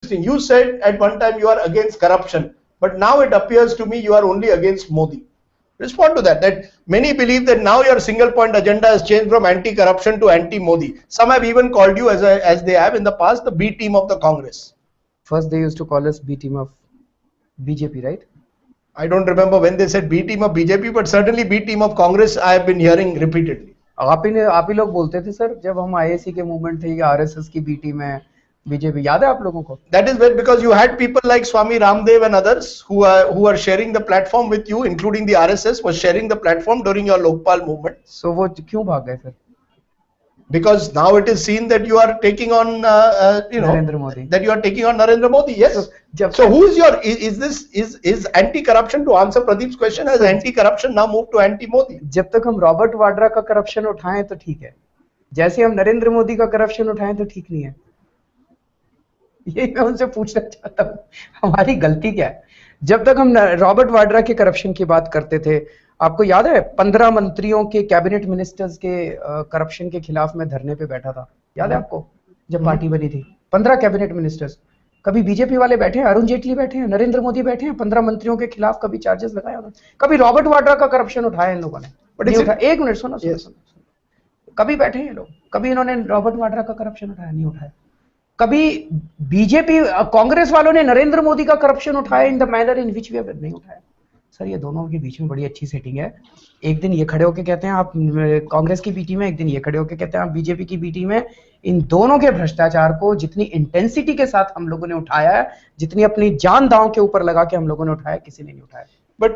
interesting. You said at one time you are against corruption, but now it appears to me you are only against Modi. Respond to that. That many believe that now your single point agenda has changed from anti-corruption to anti-Modi. Some have even called you, as they have in the past, the B team of the Congress. First, they used to call us B team of BJP, right? I don't remember when they said B team of BJP, but certainly B team of Congress I have been hearing repeatedly. आप ही लोग बोलते थे sir, जब हम IAC के movement थे, RSS की B team है, बीजेपी, याद है आप लोगों को? That is when, because you had people like Swami Ramdev and others who are sharing the platform with you, including the RSS was sharing the platform during your Lokpal movement. So वो क्यों भाग गए फिर? Because now it is seen that you are taking on Narendra Modi. That you are taking on Narendra Modi. Yes. So who is your is anti-corruption, to answer Pradeep's question, has anti-corruption now moved to anti-Modi? जब तक हम Robert Vadra का corruption उठाएं तो ठीक है, जैसे हम नरेंद्र मोदी का करप्शन उठाएं तो ठीक नहीं है। यही मैं उनसे पूछना चाहता हूँ, हमारी गलती क्या है? जब तक हम रॉबर्ट वाड्रा के करप्शन की बात करते थे, आपको याद है 15 मंत्रियों के कैबिनेट मिनिस्टर्स के करप्शन के खिलाफ में धरने पे बैठा था, याद है आपको? जब पार्टी बनी थी 15 कैबिनेट मिनिस्टर्स, कभी बीजेपी वाले बैठे हैं, अरुण जेटली बैठे हैं, नरेंद्र मोदी बैठे हैं, 15 मंत्रियों के खिलाफ कभी चार्जेस लगाया उन्होंने? कभी रॉबर्ट वाड्रा का करप्शन उठाया इन लोगों ने? एक मिनट सुनो, कभी बैठे हैं लोग, कभी इन्होंने रॉबर्ट वाड्रा का करप्शन उठाया? नहीं उठाया। कभी बीजेपी कांग्रेस वालों ने नरेंद्र मोदी का करप्शन उठाया in the manner in which we have? नहीं उठाया। सर ये दोनों के बीच में बड़ी अच्छी सेटिंग है। एक दिन ये खड़े होके कहते हैं आप कांग्रेस की बीटी में, एक दिन ये खड़े होके कहते हैं आप बीजेपी की बीटी में। इन दोनों के भ्रष्टाचार को जितनी इंटेंसिटी के साथ हम लोगों ने उठाया है, जितनी अपनी जान दांव के ऊपर लगा के हम लोगों ने उठाया, किसी ने नहीं उठाया।